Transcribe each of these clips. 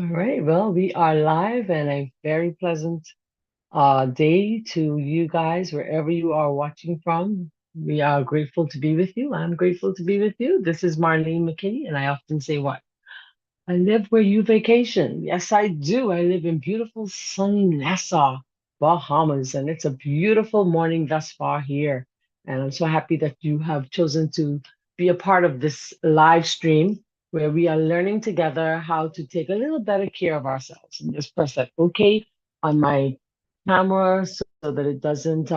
All right, well, we are live and a very pleasant day to you guys, wherever you are watching from. We are grateful to be with you. I'm grateful to be with you. This is Marlene McKinney, and I often say what? I live where you vacation. Yes, I do. I live in beautiful sunny Nassau, Bahamas, and it's a beautiful morning thus far here. And I'm so happy that you have chosen to be a part of this live stream where we are learning together how to take a little better care of ourselves. And just press that OK on my camera so that it doesn't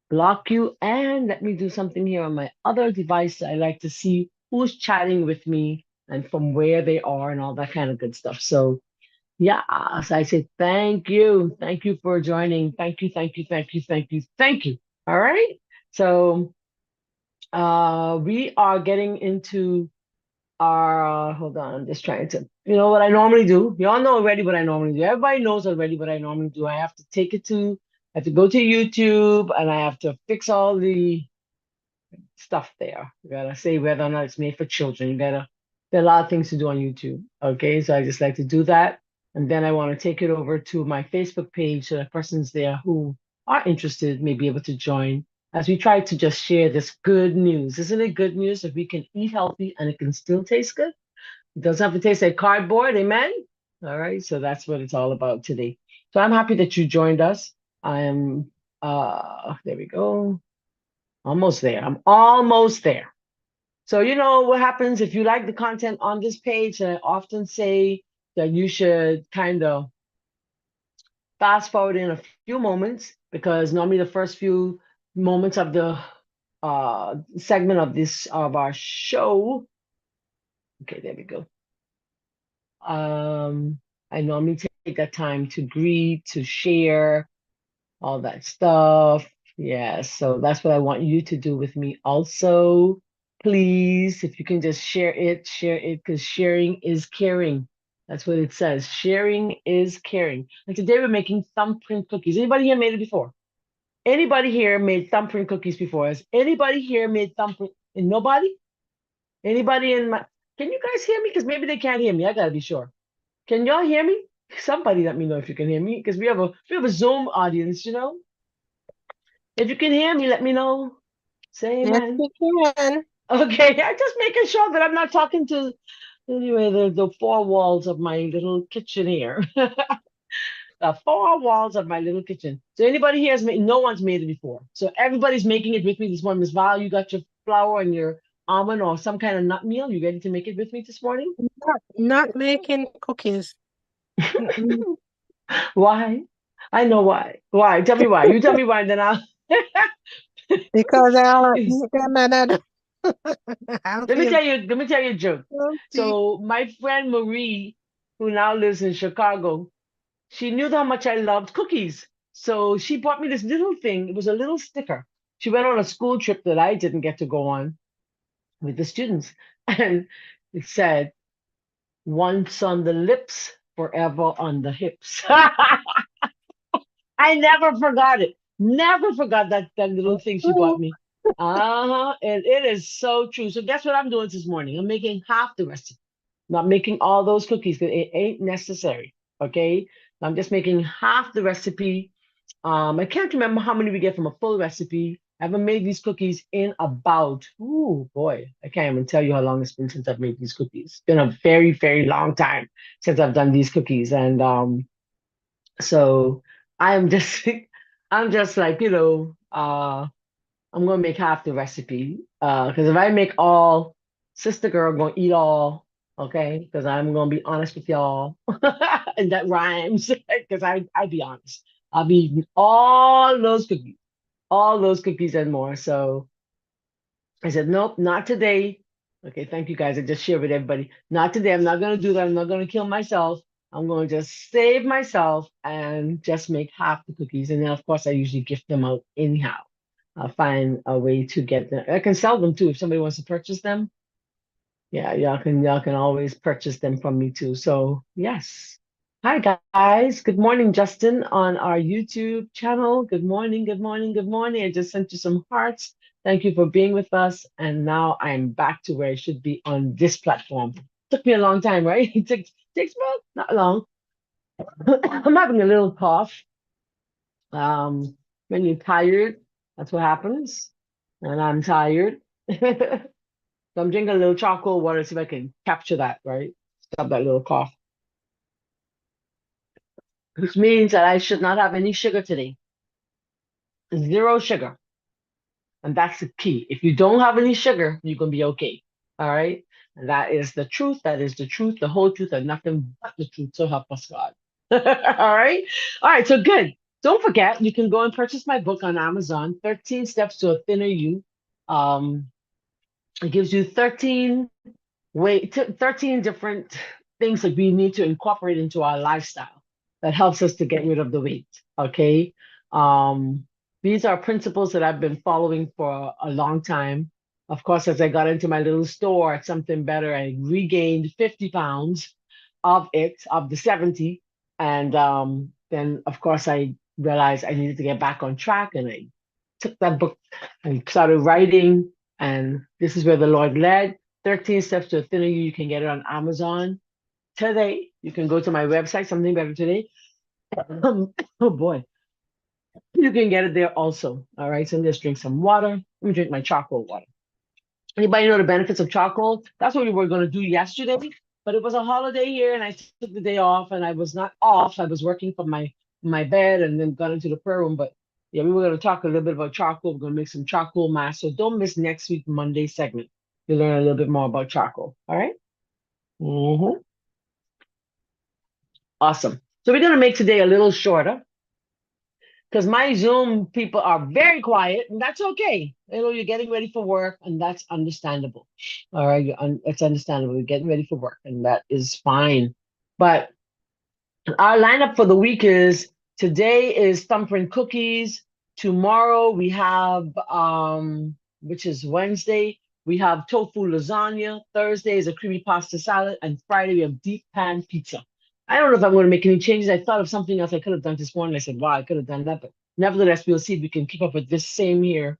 block you. And let me do something here on my other device. I like to see who's chatting with me and from where they are and all that kind of good stuff. So yeah, so I say thank you. Thank you for joining. Thank you, thank you, thank you, thank you, thank you. All right. So we are getting into our hold on, I'm just trying to, you know what I normally do. You all know already what I normally do. Everybody knows already what I normally do. I have to take it to, I have to go to YouTube and I have to fix all the stuff there. You gotta say whether or not it's made for children. You gotta, there are a lot of things to do on YouTube. Okay, so I just like to do that. And then I want to take it over to my Facebook page so that persons there who are interested may be able to join as we try to just share this good news. Isn't it good news that we can eat healthy and it can still taste good? It doesn't have to taste like cardboard, amen? All right, so that's what it's all about today. So I'm happy that you joined us. I am there we go. Almost there. I'm almost there. So, you know what happens if you like the content on this page, and I often say that you should kind of fast forward in a few moments because normally the first few moments of the segment of this of our show. Okay, there we go. I normally take that time to greet, to share, all that stuff. Yes, so that's what I want you to do with me also. Please, if you can just share it, because sharing is caring. That's what it says. Sharing is caring. And today we're making thumbprint cookies. Anybody here made it before? Anybody here made thumbprint cookies before? Has anybody here made thumbprint? And nobody? Anybody in my? Can you guys hear me? Because maybe they can't hear me. I gotta be sure. Can y'all hear me? Somebody let me know if you can hear me, because we have a Zoom audience, you know. If you can hear me, let me know. Say Yes, amen. we can. Okay, I'm just making sure that I'm not talking to anyway the four walls of my little kitchen here. The four walls of my little kitchen. So anybody here has made no one's made it before. So everybody's making it with me this morning. Miss Val, you got your flour and your almond or some kind of nut meal. You ready to make it with me this morning? Not making cookies. Mm-mm. Why? I know why. Why? Tell me why. You tell me why, then I'll Because I'll eat them and I don't, I'll feel let me tell you a joke. guilty. So my friend Marie, who now lives in Chicago, she knew how much I loved cookies. So she bought me this little thing. It was a little sticker. She went on a school trip that I didn't get to go on with the students. And it said, once on the lips, forever on the hips. I never forgot it. Never forgot that little thing she bought Oh, me. And it is so true. So guess what I'm doing this morning? I'm making half the recipe. Not making all those cookies because it ain't necessary. Okay. I'm just making half the recipe. I can't remember how many we get from a full recipe. I haven't made these cookies in about, oh boy, I can't even tell you how long it's been since I've made these cookies. It's been a very, very long time since I've done these cookies. And so I'm just I'm just like, I'm gonna make half the recipe. Because if I make all, sister girl gonna eat all, okay? Because I'm gonna be honest with y'all. And that rhymes. Because I be honest. I'll be eating all those cookies and more. So I said, nope, not today. Okay, thank you guys. I just shared with everybody. Not today. I'm not gonna do that. I'm not gonna kill myself. I'm gonna just save myself and just make half the cookies. And then of course I usually gift them out anyhow. I'll find a way to get them. I can sell them too if somebody wants to purchase them. Yeah, y'all can always purchase them from me too. So yes. Hi guys. Good morning, Justin, on our YouTube channel. Good morning, good morning, good morning. I just sent you some hearts. Thank you for being with us. And now I'm back to where I should be on this platform. took me a long time, right? It takes about not long. I'm having a little cough. When you're tired, that's what happens. And I'm tired. So I'm drinking a little charcoal water, see if I can capture that, right? Stop that little cough. Which means that I should not have any sugar today. Zero sugar. And that's the key. If you don't have any sugar, you can be okay. All right. And that is the truth. That is the truth, the whole truth, and nothing but the truth. So help us God. All right. All right. So good. Don't forget, you can go and purchase my book on Amazon, 13 Steps to a Thinner You. Um, it gives you 13 different things that we need to incorporate into our lifestyle that helps us to get rid of the weight. Okay. Um, these are principles that I've been following for a long time. Of course, as I got into my little store at Something Better, I regained 50 pounds of the 70. And then, of course, I realized I needed to get back on track. And I took that book and started writing. And this is where the Lord led. 13 Steps to a Thinner You. You can get it on Amazon today. You can go to my website, Something Better Today. Oh boy. You can get it there also. All right. So let's drink some water. Let me drink my charcoal water. Anybody know the benefits of charcoal? That's what we were going to do yesterday, but it was a holiday here and I took the day off and I was not off. I was working from my bed and then got into the prayer room. But yeah, we were going to talk a little bit about charcoal. We're going to make some charcoal mask. So don't miss next week, Monday segment. You'll learn a little bit more about charcoal. All right. Mm-hmm. Awesome. So we're going to make today a little shorter because my Zoom people are very quiet, and that's okay. You know, you're getting ready for work, and that's understandable. All right, it's understandable. You're getting ready for work, and that is fine. But our lineup for the week is today is Thumbprint cookies. Tomorrow we have which is Wednesday, we have tofu lasagna. Thursday is a creamy pasta salad, and Friday we have deep pan pizza. I don't know if I'm going to make any changes. I thought of something else I could have done this morning. I said, wow, I could have done that, but nevertheless, we'll see if we can keep up with this same here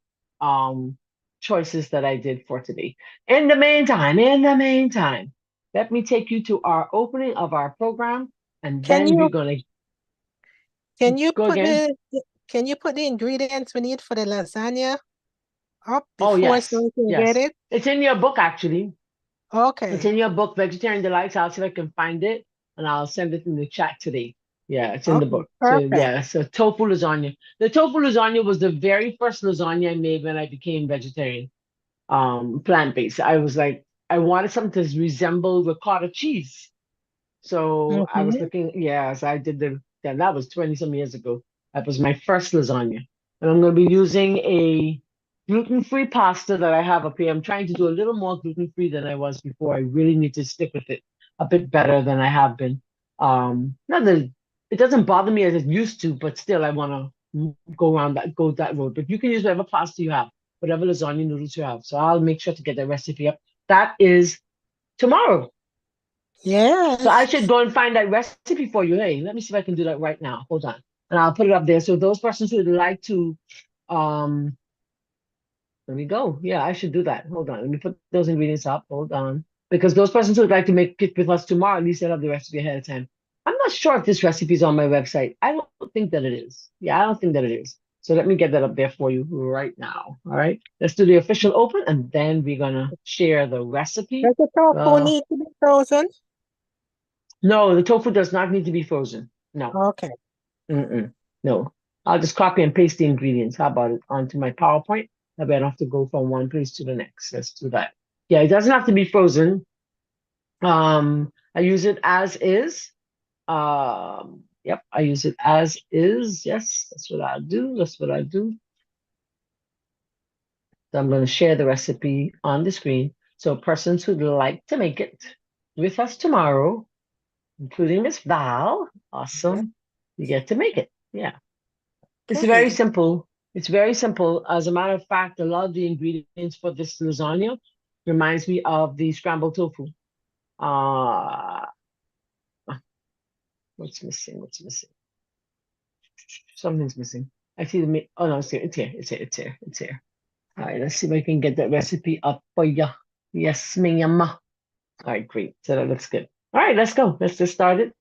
choices that I did for today. In the meantime, let me take you to our opening of our program and Can then we're you gonna can you go put again. the ingredients we need for the lasagna up Oh before so yes, we can get yes. it? It's in your book actually. It's Okay. in your book, Vegetarian Delights. I'll see if I can find it and I'll send it in the chat today. Yeah, it's in the Okay. book. So Perfect. yeah, so tofu lasagna. The tofu lasagna was the very first lasagna I made when I became vegetarian, plant-based. I was like, I wanted something to resemble ricotta cheese. So I was Mm-hmm. looking, yes, I did that was 20 some years ago. That was my first lasagna. And I'm going to be using a gluten-free pasta that I have up here. I'm trying to do a little more gluten-free than I was before. I really need to stick with it a bit better than I have been. Not that it doesn't bother me as it used to, but still I want to go that road. But you can use whatever pasta you have, whatever lasagna noodles you have. So I'll make sure to get that recipe up. That is tomorrow. So I Yes. should go and find that recipe for you. Hey, let me see if I can do that right now. Hold on. And I'll put it up there. So those persons who would like to, um, let me go. Yeah, I should do that. Hold on. Let me put those ingredients up. Hold on. Because those persons who would like to make it with us tomorrow, at least they'll have the recipe ahead of time. I'm not sure if this recipe is on my website. I don't think that it is. Yeah, I don't think that it is. So let me get that up there for you right now. All right. Let's do the official open and then we're gonna share the recipe. Does the tofu Uh, need to be frozen? no, the tofu does not need to be frozen. No. Okay. Mm-mm. No, I'll just copy and paste the ingredients. How about it onto my PowerPoint? That way I don't have to go from one place to the next. Let's do that. Yeah, it doesn't have to be frozen. I use it as is. Yep, I use it as is. Yes, that's what I do. That's what I do. So I'm going to share the recipe on the screen. So persons who'd like to make it with us tomorrow, including Miss Val, Yeah. awesome, you get to make it. Yeah. It's very Okay. simple. It's very simple. As a matter of fact, a lot of the ingredients for this lasagna reminds me of the scrambled tofu. Uh, what's missing? What's missing? Something's missing. I see the oh no, it's here. It's here. It's here. It's here. It's here. All right, let's see if I can get that recipe up for you. Yes, ma'am. All right, great. So that looks good. All right, let's go. Let's get started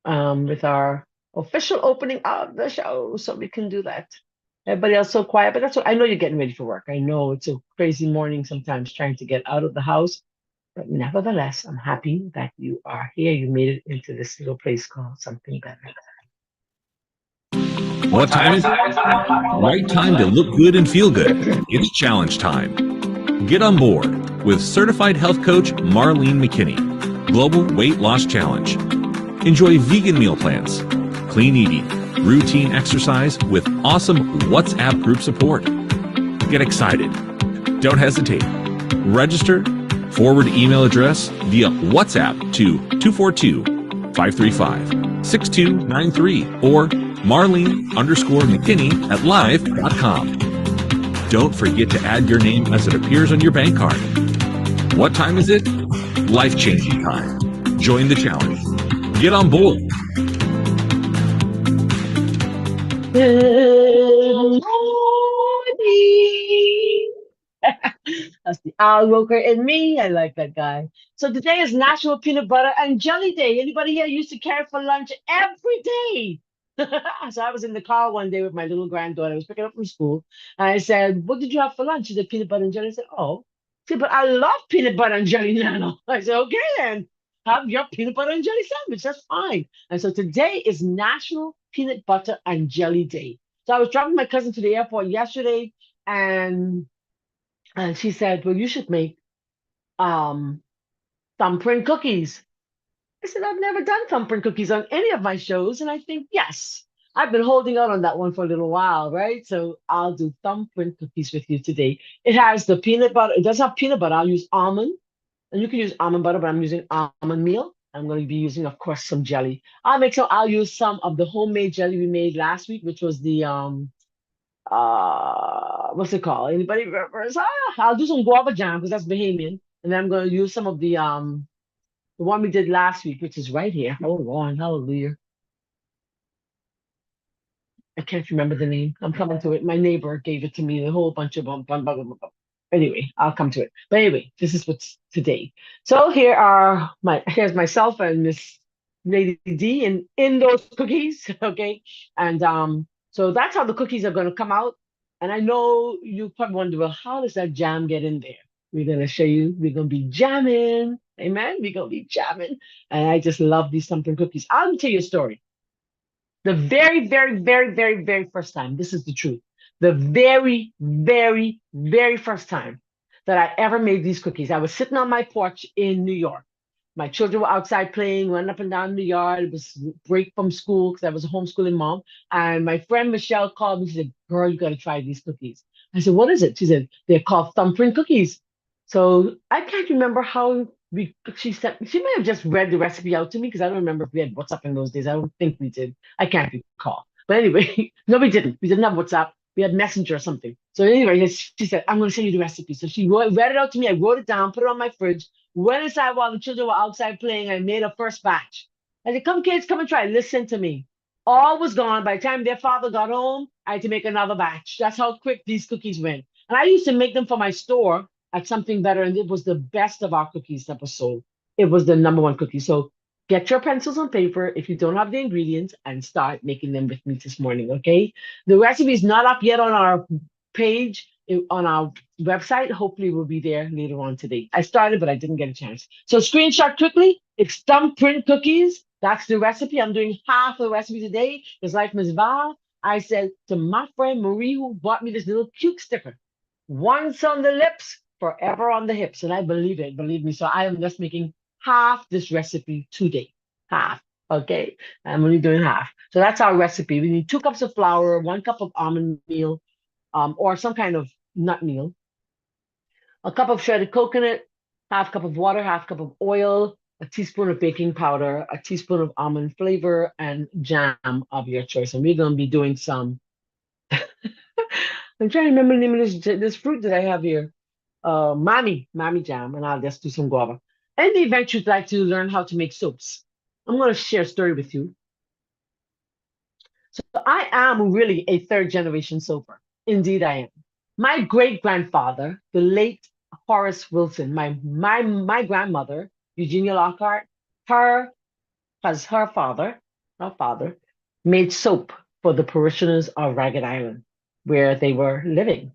with our official opening of the show so we can do that. Everybody else so quiet, but that's what I know you're getting ready for work. I know it's a crazy morning sometimes trying to get out of the house, but nevertheless, I'm happy that you are here. You made it into this little place called something better. What time is it? Right time to look good and feel good. It's challenge time. Get on board with certified health coach Marlene McKinney. Global Weight Loss Challenge. Enjoy vegan meal plans, clean eating, routine exercise with awesome WhatsApp group support. Get excited. Don't hesitate. Register, forward email address via WhatsApp to 242-535-6293 or Marlene_McKinney at live.com. Don't forget to add your name as it appears on your bank card. What time is it? Life-changing time. Join the challenge. Get on board. Good morning. That's the owl roker in me. I like that guy. So today is National Peanut Butter and Jelly Day. Anybody here used to carry for lunch every day? So I was in the car one day with my little granddaughter. I was picking up from school. And I said, "What did you have for lunch?" She said, "Peanut butter and jelly." I said, "Oh." She said, "But I love peanut butter and jelly, Nano." I said, "Okay then. Have your peanut butter and jelly sandwich. That's fine." And so today is National Peanut Butter and Jelly Day. So I was dropping my cousin to the airport yesterday, and she said, "Well, you should make um thumbprint cookies." I said, "I've never done thumbprint cookies on any of my shows." And I think, yes, I've been holding out on that one for a little while, right? So I'll do thumbprint cookies with you today. It has the peanut butter. It doesn't have peanut butter. I'll use almond. And you can use almond butter, but I'm using almond meal. I'm going to be using, of course, some jelly. I'll use some of the homemade jelly we made last week, which was the what's it called? Anybody remembers? I'll do some guava jam because that's Bahamian. And then I'm going to use some of the one we did last week, which is right here. Hold on, hallelujah. I can't remember the name. I'm coming to it. My neighbor gave it to me, a whole bunch of Anyway, I'll come to it. But anyway, this is what's today. So here's myself and Miss Lady D in those cookies. Okay. And so that's how the cookies are gonna come out. And I know you probably wonder, well, how does that jam get in there? We're gonna show you, we're gonna be jamming. Amen. We're gonna be jamming. And I just love these something cookies. I'll tell you a story. The very, very, very, very, very first time, this is the truth. The very, very, very first time that I ever made these cookies, I was sitting on my porch in New York. My children were outside playing, running up and down the yard. It was break from school because I was a homeschooling mom. And my friend Michelle called me. She said, "Girl, you got to try these cookies." I said, "What is it?" She said, "They're called thumbprint cookies." So I can't remember how she may have just read the recipe out to me because I don't remember if we had WhatsApp in those days. I don't think we did. I can't recall. But anyway, no, we didn't. We didn't have WhatsApp. We had Messenger or something. So anyway, she said, "I'm going to send you the recipe." So she read it out to me. I wrote it down, put it on my fridge, went inside while the children were outside playing. I made a first batch. I said, "Come, kids, come and try. Listen to me." All was gone. By the time their father got home, I had to make another batch. That's how quick these cookies went. And I used to make them for my store at something better, and it was the best of our cookies that was sold. It was the number one cookie. So get your pencils and paper if you don't have the ingredients and start making them with me this morning, okay? The recipe is not up yet on our page, on our website. Hopefully, it will be there later on today. I started, but I didn't get a chance. So screenshot quickly. It's thumbprint cookies. That's the recipe. I'm doing half the recipe today. It's like Ms. Val. I said to my friend Marie, who bought me this little cute sticker, once on the lips, forever on the hips. And I believe it, believe me. So I am just making half this recipe today. Half. Okay. I'm only doing half. So that's our recipe. We need 2 cups of flour, 1 cup of almond meal, or some kind of nut meal, a cup of shredded coconut, half cup of water, half cup of oil, a teaspoon of baking powder, a teaspoon of almond flavor, and jam of your choice. And we're going to be doing some. I'm trying to remember the name of this fruit that I have here. Mami jam, and I'll just do some guava. In the event you'd like to learn how to make soaps, I'm going to share a story with you. So I am really a third generation soaper. Indeed, I am. My great grandfather, the late Horace Wilson, my grandmother, Eugenia Lockhart, her her father, made soap for the parishioners of Ragged Island, where they were living.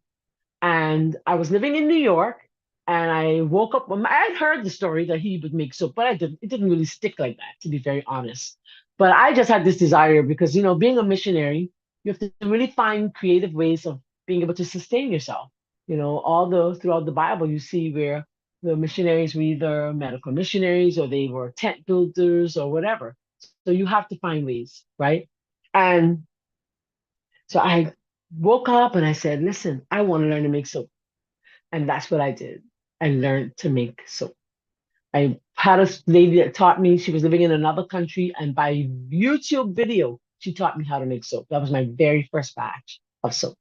And I was living in New York, and I woke up. I had heard the story that he would make soap, but I didn't. It didn't really stick like that, to be very honest. But I just had this desire because, being a missionary, you have to really find creative ways of being able to sustain yourself. All the throughout the Bible, you see where the missionaries were either medical missionaries or they were tent builders or whatever. So you have to find ways, right? And so I woke up and I said, listen, I want to learn to make soap. And that's what I did. I learned to make soap. I had a lady that taught me. She was living in another country, and by YouTube video, she taught me how to make soap. That was my very first batch of soap.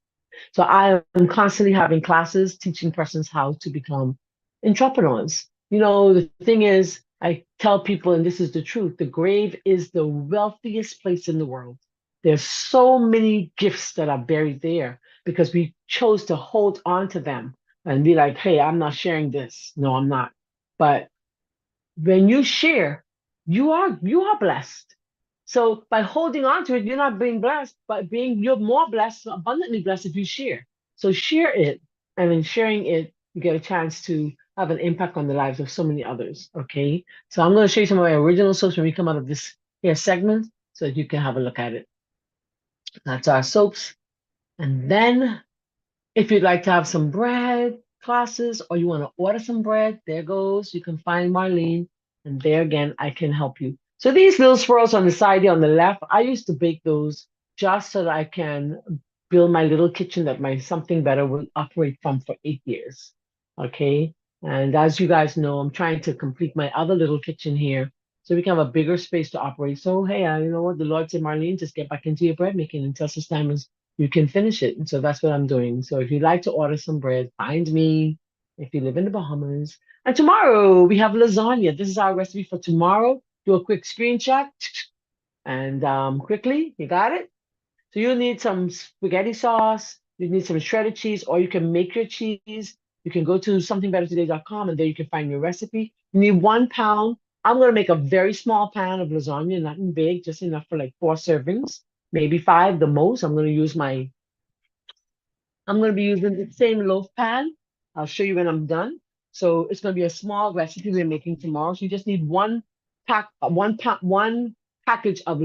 So I am constantly having classes teaching persons how to become entrepreneurs. The thing is, I tell people, and this is the truth, the grave is the wealthiest place in the world. There's so many gifts that are buried there because we chose to hold on to them and be like, hey, I'm not sharing this. No, I'm not. But when you share, you are blessed. So by holding on to it, you're not being blessed, but you're more blessed, abundantly blessed if you share. So share it, and in sharing it, you get a chance to have an impact on the lives of so many others. Okay. So I'm going to show you some of my original soaps when we come out of this here segment so that you can have a look at it. That's our soaps. And then if you'd like to have some bread classes or you want to order some bread, there goes. You can find Marlene, and there again, I can help you. So these little swirls on the side here on the left, I used to bake those just so that I can build my little kitchen that my Something Better will operate from for 8 years. Okay. And as you guys know, I'm trying to complete my other little kitchen here so we can have a bigger space to operate. So, hey, you know what? The Lord said, Marlene, just get back into your bread making until such time as you can finish it. And so that's what I'm doing. So if you'd like to order some bread, find me if you live in the Bahamas. And tomorrow we have lasagna. This is our recipe for tomorrow. Do a quick screenshot and quickly, you got it? So you'll need some spaghetti sauce, you need some shredded cheese, or you can make your cheese. You can go to somethingbettertoday.com and there you can find your recipe. You need 1 pound. I'm going to make a very small pan of lasagna, nothing big, just enough for like 4 servings, maybe 5 the most. I'm going to be using the same loaf pan. I'll show you when I'm done. So it's going to be a small recipe we're making tomorrow. So you just need one package of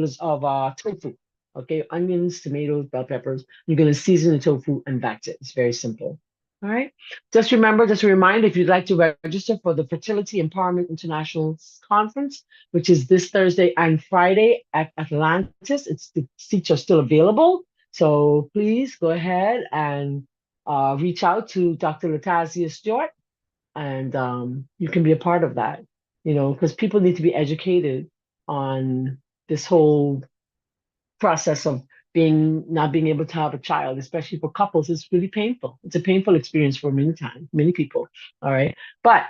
tofu. Okay, onions, tomatoes, bell peppers. You're going to season the tofu, and that's it. It's very simple. All right. Just remember, just a reminder, if you'd like to register for the Fertility Empowerment International Conference, which is this Thursday and Friday at Atlantis, the seats are still available. So please go ahead and reach out to Dr. Latazia Stewart, and you can be a part of that, because people need to be educated on this whole process of not being able to have a child, especially for couples. It's really painful. It's a painful experience for many people. All right. But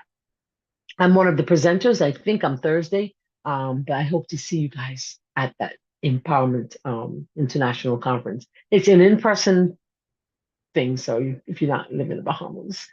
I'm one of the presenters. I think I'm Thursday. But I hope to see you guys at that Empowerment International Conference. It's an in-person thing. So if you're not living in the Bahamas,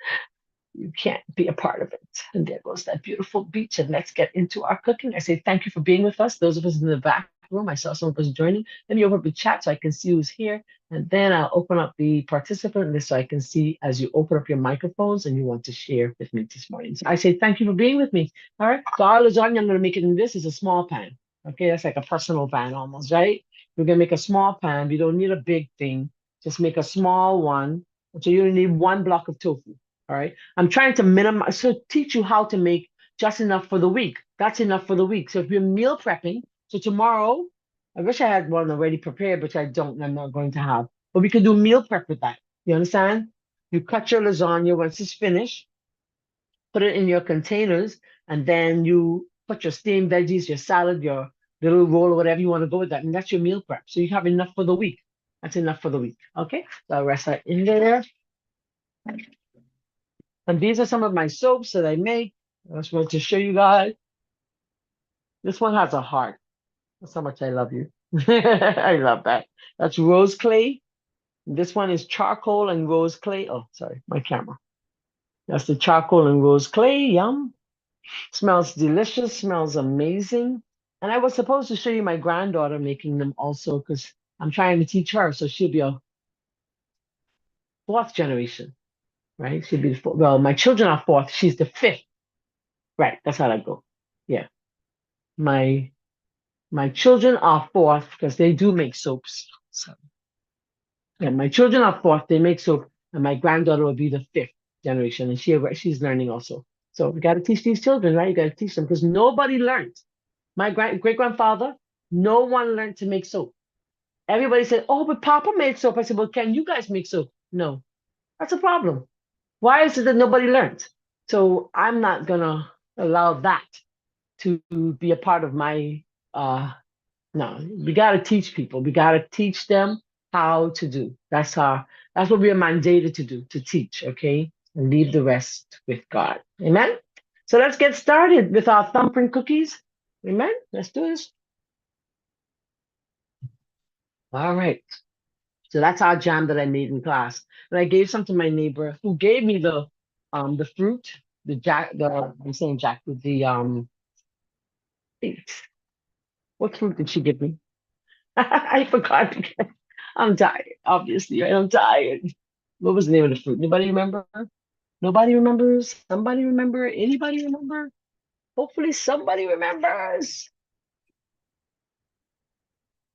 you can't be a part of it. And there goes that beautiful beach. And let's get into our cooking. I say thank you for being with us. Those of us in the back room, I saw some of us joining. Let me open up the chat so I can see who's here. And then I'll open up the participant list so I can see as you open up your microphones and you want to share with me this morning. So I say thank you for being with me. All right. So our lasagna, I'm going to make it in this is a small pan. Okay. That's like a personal pan almost, right? We're going to make a small pan. We don't need a big thing. Just make a small one. So you only need 1 block of tofu. All right. I'm trying to minimize, so teach you how to make just enough for the week. That's enough for the week. So if you're meal prepping, so tomorrow, I wish I had one already prepared, which I don't, and I'm not going to have. But we can do meal prep with that. You understand? You cut your lasagna once it's finished, put it in your containers, and then you put your steamed veggies, your salad, your little roll, or whatever you want to go with that. And that's your meal prep. So you have enough for the week. That's enough for the week. Okay. So I'll rest that in there. And these are some of my soaps that I make. I just wanted to show you guys. This one has a heart. That's how much I love you. I love that. That's rose clay. This one is charcoal and rose clay. Oh, sorry, my camera. That's the charcoal and rose clay. Yum. Smells delicious, smells amazing. And I was supposed to show you my granddaughter making them also because I'm trying to teach her. So she'll be a fourth generation, right? She'll be the fourth. Well, my children are fourth. She's the fifth. Right. That's how that go. Yeah. My my children are fourth because they do make soaps. So yeah, my children are fourth. They make soap, and my granddaughter will be the fifth generation, and she's learning also. So we got to teach these children, right? You got to teach them because nobody learned. My great grandfather, no one learned to make soap. Everybody said, "Oh, but Papa made soap." I said, "Well, can you guys make soap?" No, that's a problem. Why is it that nobody learned? So I'm not gonna allow that to be a part of my no, we got to teach people. We got to teach them how to do. That's what we are mandated to do, to teach, okay? And leave the rest with God. Amen. So let's get started with our thumbprint cookies. Amen. Let's do this. All right. So that's our jam that I made in class. And I gave some to my neighbor who gave me the fruit, I'm saying jackfruit, what fruit did she give me? I forgot. I'm tired, obviously, right? I'm tired. What was the name of the fruit? Anybody remember? Nobody remembers? Somebody remember? Anybody remember? Hopefully somebody remembers.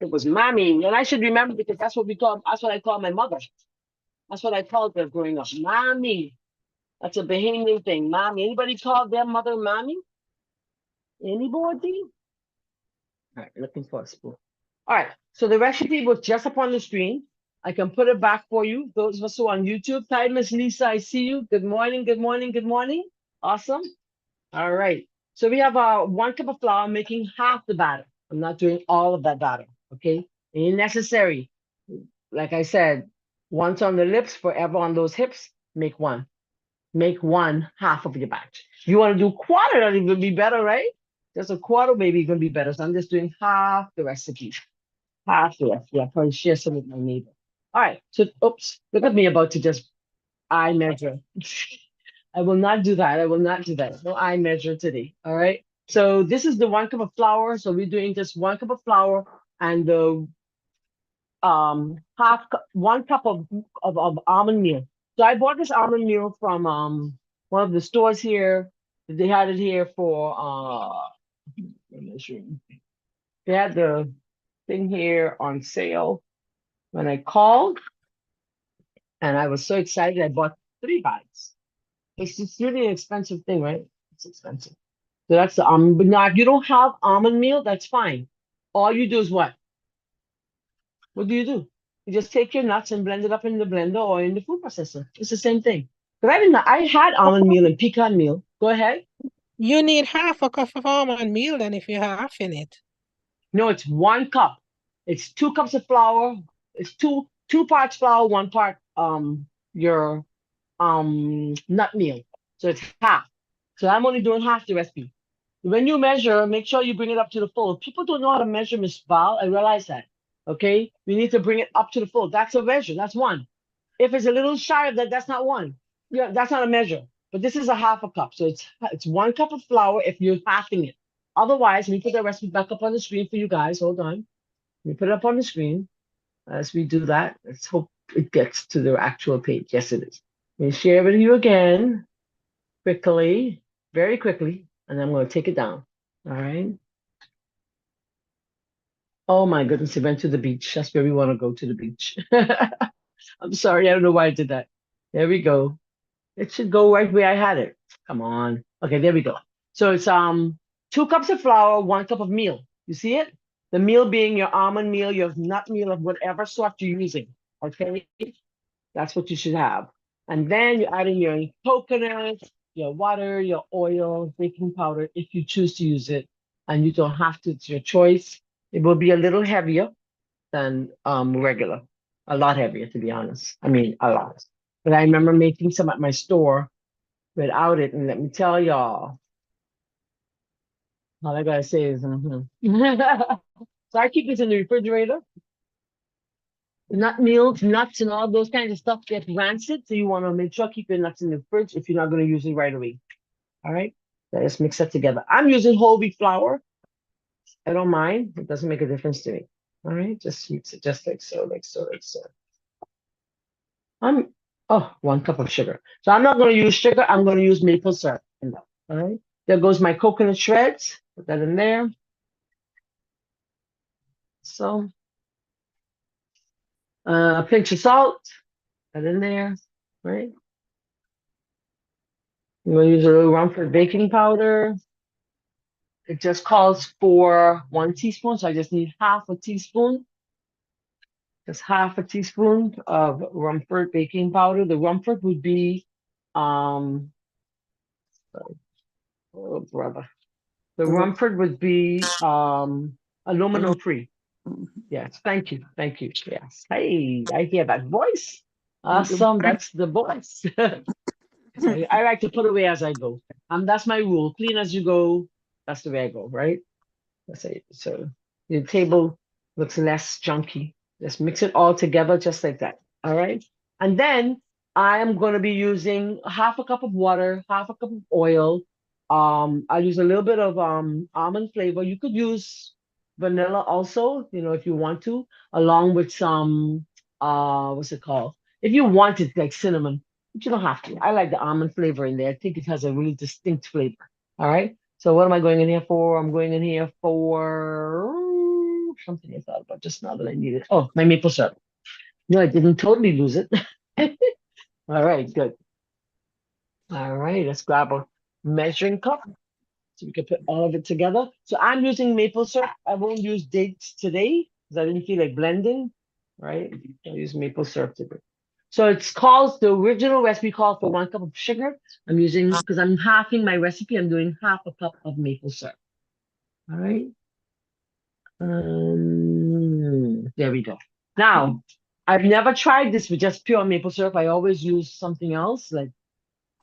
It was mommy. And I should remember because that's what I call my mother. That's what I called her growing up. Mommy. That's a Bahamian thing. Mommy. Anybody call their mother mommy? Anybody? All right, looking for a spoon. All right, so the recipe was just up on the screen. I can put it back for you. Those of us who are on YouTube. Hi, Miss Lisa, I see you. Good morning, good morning, good morning. Awesome. All right. So we have 1 cup of flour making half the batter. I'm not doing all of that batter, okay? Ain't necessary. Like I said, once on the lips, forever on those hips, make one. Make one half of your batch. You want to do quarter, that would be better, right? Just a quarter, maybe going to be better. So I'm just doing half the recipe. Half the recipe. I'll probably share some with my neighbor. All right. So, oops, look at me about to just eye measure. I will not do that. I will not do that. No eye measure today. All right. So this is the 1 cup of flour. So we're doing just 1 cup of flour and the 1 cup of almond meal. So I bought this almond meal from one of the stores here. They had it here for they had the thing here on sale when I called, and I was so excited. I bought 3 bags. It's just really an expensive thing, right? It's expensive. So that's the But now if you don't have almond meal, that's fine. All you do is what? What do? You just take your nuts and blend it up in the blender or in the food processor. It's the same thing. But I had almond meal and pecan meal. Go ahead. You need half a cup of almond meal then if you're half in it. No, it's 1 cup. It's 2 cups of flour. It's two parts flour, 1 part your nut meal. So it's half. So I'm only doing half the recipe. When you measure, make sure you bring it up to the full. People don't know how to measure, Miss Val. I realize that. Okay, we need to bring it up to the full. That's a measure. That's one. If it's a little shy of that, that's not one. Yeah, that's not a measure. But this is a half a cup, so it's 1 cup of flour if you're halving it. Otherwise, let me put the recipe back up on the screen for you guys. Hold on. Let me put it up on the screen. As we do that, let's hope it gets to the actual page. Yes, it is. Let me share with you again, quickly, very quickly, and I'm going to take it down. All right. Oh my goodness, it went to the beach. That's where we want to go, to the beach. I'm sorry, I don't know why I did that. There we go. It should go right where I had it. Come on. Okay, there we go. So it's 2 cups of flour, 1 cup of meal. You see it? The meal being your almond meal, your nut meal of whatever sort you're using. Okay, that's what you should have. And then you add in your coconut, your water, your oil, baking powder, if you choose to use it. And you don't have to, it's your choice. It will be a little heavier than regular, a lot heavier, to be honest. I mean, a lot. But I remember making some at my store without it, and let me tell y'all, all I gotta say is, So I keep this in the refrigerator. Nut meals, nuts, and all those kinds of stuff get rancid, so you want to make sure keep your nuts in the fridge if you're not going to use it right away. All right. Let's mix that together. I'm using whole wheat flour. I don't mind. It doesn't make a difference to me. All right, just mix it just like so, like so, like so. I'm 1 cup of sugar. So I'm not going to use sugar. I'm going to use maple syrup in that. All right. There goes my coconut shreds. Put that in there. So a pinch of salt. Put that in there. Right. I'm going to use a little Rumford baking powder. It just calls for 1 teaspoon, so I just need half a teaspoon. Just half a teaspoon of Rumford baking powder. The Rumford would be, oh brother. The Rumford would be aluminum free. Yes, thank you, thank you. Yes, hey, I hear that voice. Awesome, that's the voice. I like to put away as I go. That's my rule. Clean as you go. That's the way I go, right? Let's say so. The table looks less junky. Just mix it all together just like that. All right. And then I am going to be using half a cup of water, half a cup of oil. I'll use a little bit of almond flavor. You could use vanilla also, if you want to, along with some what's it called? If you want it like cinnamon, but you don't have to. I like the almond flavor in there. I think it has a really distinct flavor. All right. So what am I going in here for? I'm going in here for something I thought about just now that I needed. Oh, my maple syrup. No, I didn't totally lose it. All right, good. All right, let's grab a measuring cup so we can put all of it together. So I'm using maple syrup. I won't use dates today because I didn't feel like blending, right? I'll use maple syrup today. So the original recipe calls for 1 cup of sugar. I'm using, because I'm halving my recipe, I'm doing half a cup of maple syrup. All right. There we go. Now, I've never tried this with just pure maple syrup. I always use something else, like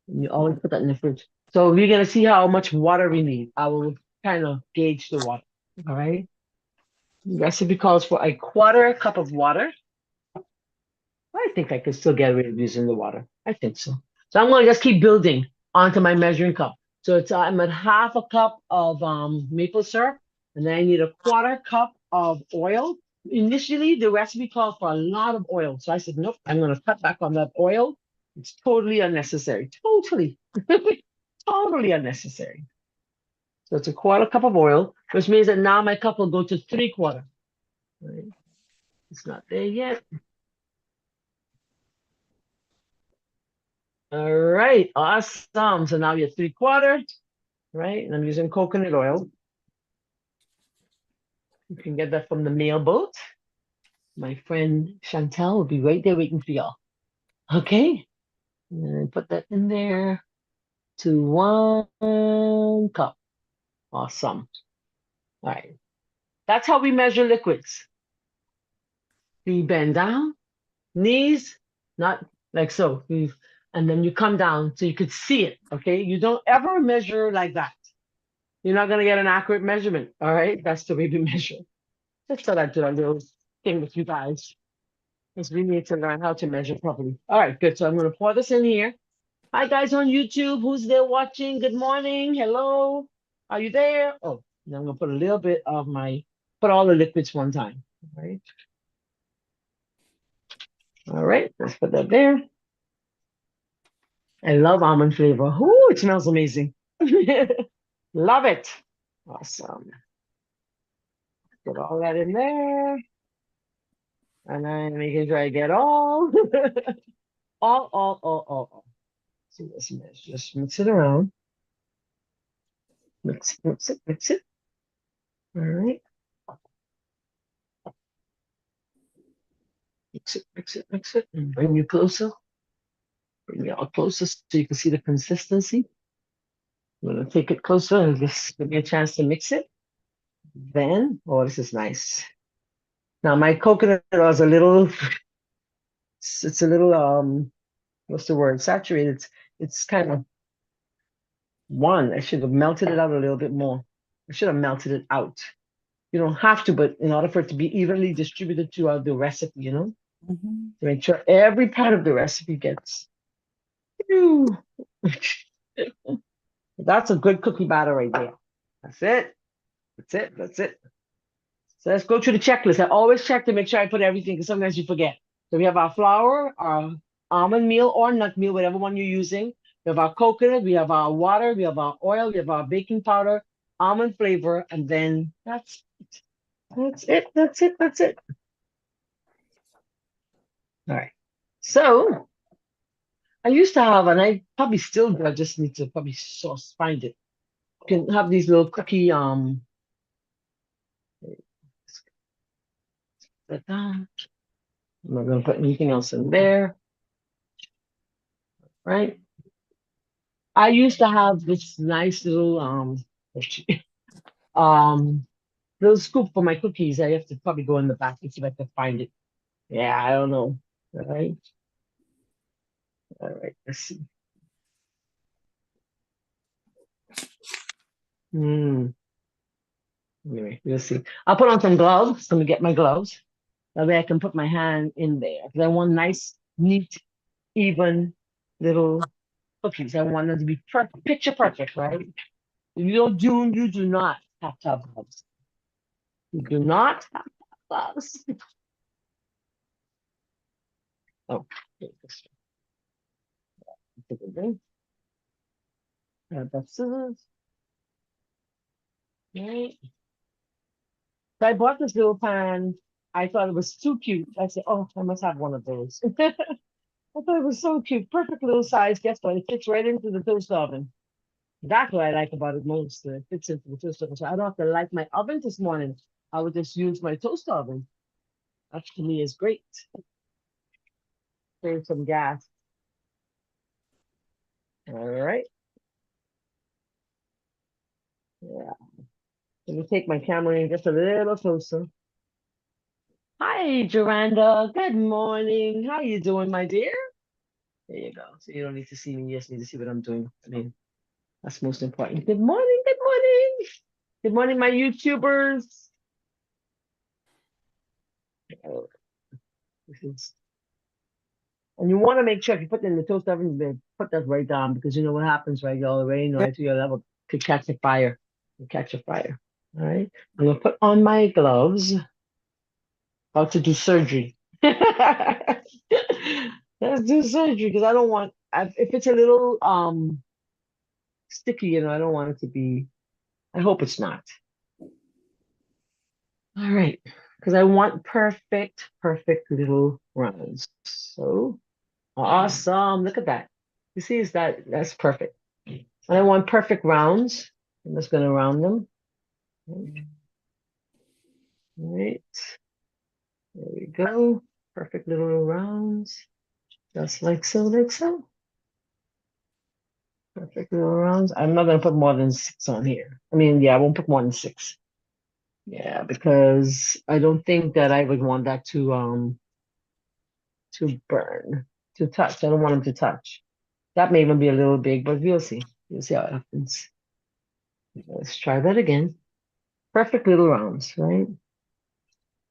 you always put that in the fridge. So we're gonna see how much water we need. I will kind of gauge the water. All right. The recipe calls for a 1/4 cup of water. I think I could still get away with using the water. I think so. So I'm gonna just keep building onto my measuring cup. So I'm at half a cup of maple syrup, and then I need a 1/4 cup of oil. Initially, the recipe called for a lot of oil, so I said, nope, I'm gonna cut back on that oil. It's totally unnecessary. Totally, totally unnecessary. So it's a 1/4 cup of oil, which means that now my cup will go to 3/4. Right? It's not there yet. All right, awesome. So now you're 3/4, right? And I'm using coconut oil. You can get that from the mail boat. My friend Chantel will be right there waiting for y'all. Okay, and put that in there to 1 cup. Awesome. All right, that's how we measure liquids. You bend down, knees, not like so. And then you come down so you could see it. Okay, you don't ever measure like that. You're not going to get an accurate measurement. All right. That's the way we measure. Just thought I'd do a little thing with you guys because we need to learn how to measure properly. All right. Good. So I'm going to pour this in here. Hi, guys on YouTube. Who's there watching? Good morning. Hello. Are you there? Oh, and I'm going to put a little bit of put all the liquids one time. All right. All right. Let's put that there. I love almond flavor. Ooh, it smells amazing. Love it. Awesome. Put all that in there. And then making sure I get all, all. See this mix. Just mix it around. Mix it. All right. Mix it. And bring you closer. Bring you all closer so you can see the consistency. I'm gonna take it closer and just give me a chance to mix it. Then, this is nice. Now my coconut is a little, it's a little, what's the word? Saturated. It's kind of I should have melted it out a little bit more. I should have melted it out. You don't have to, but in order for it to be evenly distributed throughout the recipe, to make sure every part of the recipe gets. That's a good cookie batter right there. That's it. That's it. That's it. So let's go through the checklist. I always check to make sure I put everything because sometimes you forget. So we have our flour, our almond meal or nut meal, whatever one you're using. We have our coconut, we have our water, we have our oil, we have our baking powder, almond flavor, and then that's it. That's it. That's it. That's it. All right. So I used to have, and I probably still do. I just need to probably source find it. You can have these little cookie I'm not gonna put anything else in there, right? I used to have this nice little um little scoop for my cookies. I have to probably go in the back and see if I can find it. Yeah, I don't know. All right. All right. Let's see. Hmm. Anyway, we'll see. I'll put on some gloves. Let me get my gloves. That way I can put my hand in there. Because I want nice, neat, even little cookies. I want them to be picture perfect, right? If you do not have to have gloves. You do not have gloves. Oh, okay, that's scissors. Right. So I bought this little pan. I thought it was too cute. I said, oh, I must have one of those. I thought it was so cute. Perfect little size. Guess what? It fits right into the toaster oven. That's what I like about it most. It fits into the toaster oven. So I don't have to light my oven this morning. I would just use my toaster oven. That to me is great. Save some gas. All right. Yeah. Let me take my camera in just a little closer. Hi, Joranda. Good morning. How you doing, my dear? There you go. So you don't need to see me. You just need to see what I'm doing. I mean, that's most important. Good morning. Good morning. Good morning, my YouTubers. Oh, this is, and you want to make sure if you put it in the toast oven, you put that right down because you know what happens, right? You already know right to your level could catch a fire. You catch a fire. All right. I'm gonna put on my gloves. About to do surgery. Let's do surgery because I don't want if it's a little sticky, I don't want it to be. I hope it's not. All right, because I want perfect little rounds. So awesome! Look at that. You see, is that's perfect. And I want perfect rounds. I'm just gonna round them. All right, there we go. Perfect little rounds, just like so, like so. Perfect little rounds. I'm not gonna put more than 6 on here. I mean, yeah, I won't put more than 6. Yeah, because I don't think that I would want that to burn, to touch. I don't want them to touch. That may even be a little big, but we'll see. We'll see how it happens. Let's try that again. Perfect little rounds, right?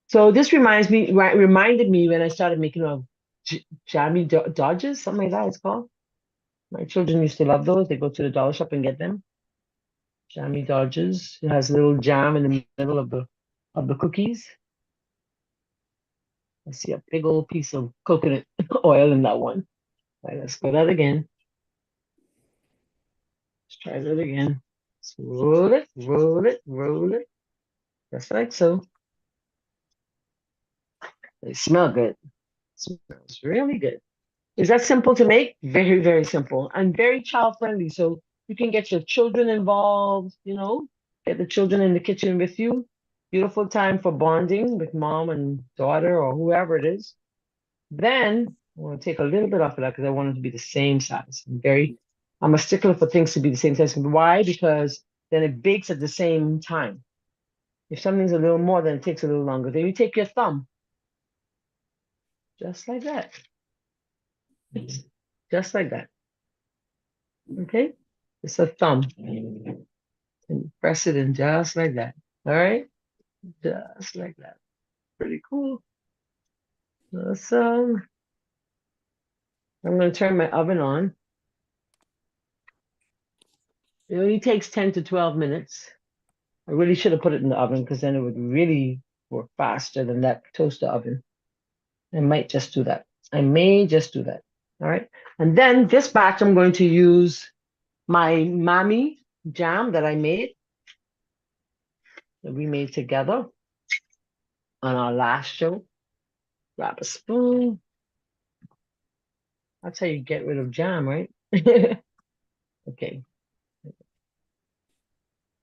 So this reminded me when I started making jammy dodges, something like that it's called. My children used to love those. They go to the dollar shop and get them. Jammy dodges. It has a little jam in the middle of the cookies. I see a big old piece of coconut oil in that one. All right, let's go that again. Let's try that again. Let's roll it, roll it, roll it. Just like so. They smell good. Smells really good. Is that simple to make? Very, very simple and very child friendly. So you can get your children involved, get the children in the kitchen with you. Beautiful time for bonding with mom and daughter or whoever it is. Then I want to take a little bit off of that because I want it to be the same size. I'm a stickler for things to be the same size. Why? Because then it bakes at the same time. If something's a little more, then it takes a little longer. Then you take your thumb, just like that. Just like that. Okay? It's a thumb. And press it in just like that. All right? Just like that. Pretty cool. Awesome. I'm going to turn my oven on. It only takes 10 to 12 minutes. I really should have put it in the oven because then it would really work faster than that toaster oven. I might just do that. I may just do that. All right. And then this batch, I'm going to use my Mami jam that I made, that we made together on our last show. Grab a spoon. That's how you get rid of jam, right? Okay.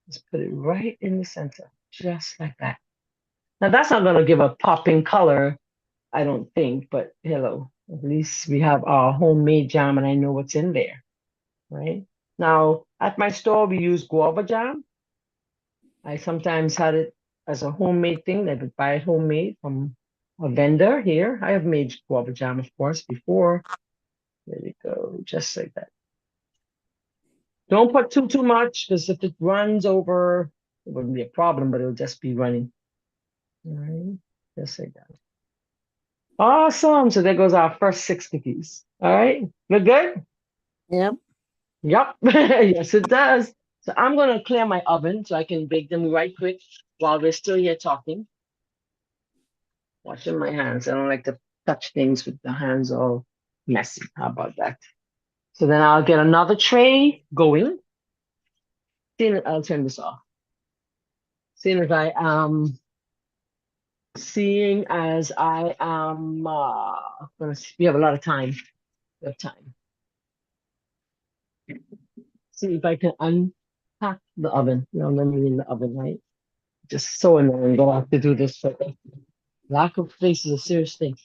Just put it right in the center, just like that. Now that's not going to give a popping color, I don't think, but hello, at least we have our homemade jam and I know what's in there, right? Now, at my store, we use guava jam. I sometimes had it as a homemade thing. I would buy it homemade from a vendor here. I have made guava jam, of course, before. There we go, just like that. Don't put too much, because if it runs over, it wouldn't be a problem, but it'll just be running. All right, just like that. Awesome. So there goes our first 6 cookies. All right, we're good? Yep. Yep. Yes, it does. So I'm going to clear my oven so I can bake them right quick while we're still here talking. Washing my hands. I don't like to touch things with the hands all messy. How about that? So then I'll get another tray going. I'll turn this off. Seeing as I am we have a lot of time. We have time. See if I can unpack the oven. You know, let me in the oven, right? Just so annoying. Don't have to do this. For lack of space is a serious thing.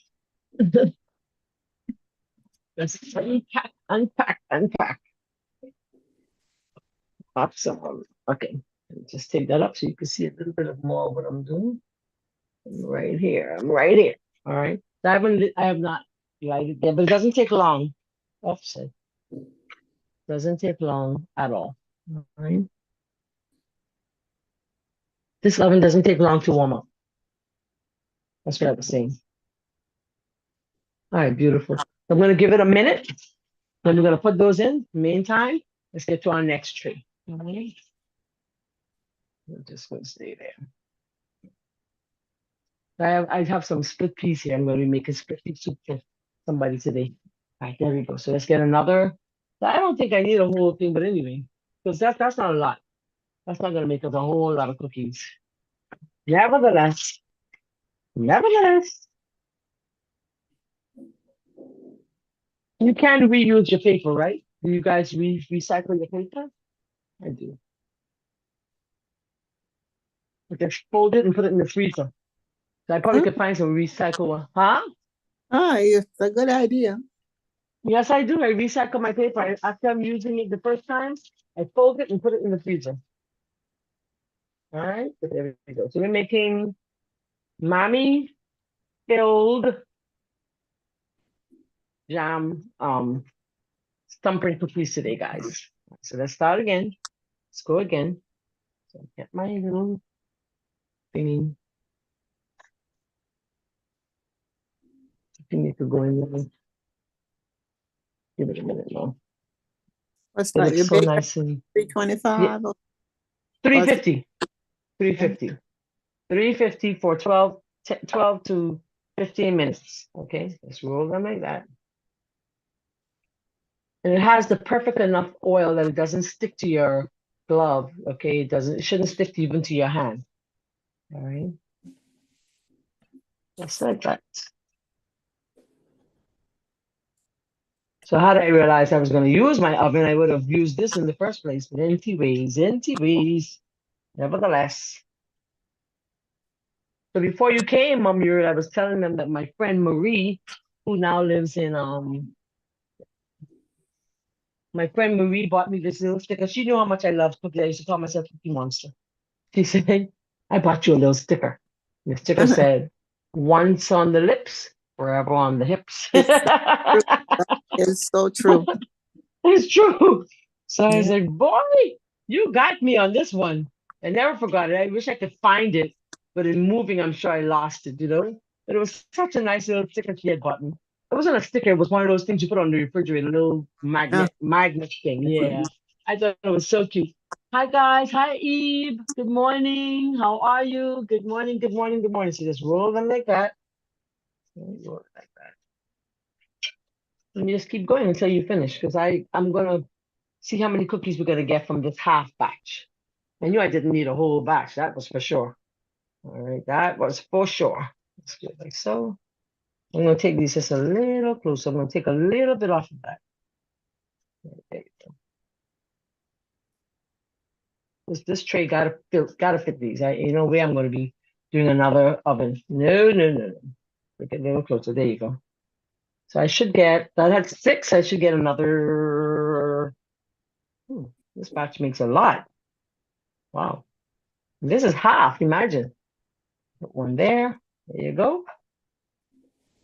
Let's unpack. Awesome. Okay. Just take that up so you can see a little bit of more of what I'm doing. I'm right here. All right. So I have not lighted there, but it doesn't take long. Offset. Doesn't take long at all. All right. This oven doesn't take long to warm up. That's what I was saying. All right, beautiful. I'm going to give it a minute. Then we're going to put those in. Meantime, let's get to our next tray. All right. I'm just going to stay there. I have some split peas here. I'm going to be making split pea soup for somebody today. All right, there we go. So let's get another. I don't think I need a whole thing, but anyway, because that's not a lot. That's not going to make us a whole lot of cookies. Nevertheless, you can reuse your paper, right? Do you guys recycle your paper? I do. But just fold it and put it in the freezer. So I probably could find some recycle one. Huh? Ah, it's a good idea. Yes, I do. I recycle my paper. After I'm using it the first time, I fold it and put it in the freezer. All right, so there we go. So we're making Mami filled jam Thumbprint cookies today, guys. So let's start again. Let's go again. So get my little thingy. I need to go in there. Give it a minute more. What's It that? looks You so bake nice and 325? yeah, 350. 350. 350 for 12 to 15 minutes. Okay, let's roll them like that. And it has the perfect enough oil that it doesn't stick to your glove. Okay, it shouldn't stick even to your hand. All right. Just like that. So how did I realize I was going to use my oven? I would have used this in the first place, but empty ways. Nevertheless. So before you came, Muir, I was telling them that my friend Marie, who now lives in my friend Marie bought me this little sticker. She knew how much I love cookies. I used to call myself Cookie Monster. She said, I bought you a little sticker. The sticker said, once on the lips, forever on the hips. It's so true. It's true. So I was Yeah. like, boy, you got me on this one. I never forgot it. I wish I could find it, but in moving, I'm sure I lost it, you know? But it was such a nice little sticker she had bought me. It wasn't a sticker, it was one of those things you put on the refrigerator, a little magnet thing. Yeah. I thought it was so cute. Hi guys. Hi Eve. Good morning. How are you? Good morning. Good morning. Good morning. So just roll them like that. Roll it like that. And you just keep going until you finish. Because I'm gonna see how many cookies we're gonna get from this half batch. I knew I didn't need a whole batch. That was for sure. All right, that was for sure. Let's do it like so. I'm gonna take these just a little closer. I'm gonna take a little bit off of that. There you go. This tray gotta fit these. You know where I'm gonna be doing another oven. No, no, no, no. Make it a little closer. There you go. So I should get that had 6. I should get another. This batch makes a lot. Wow. This is half. Imagine. Put one there. There you go.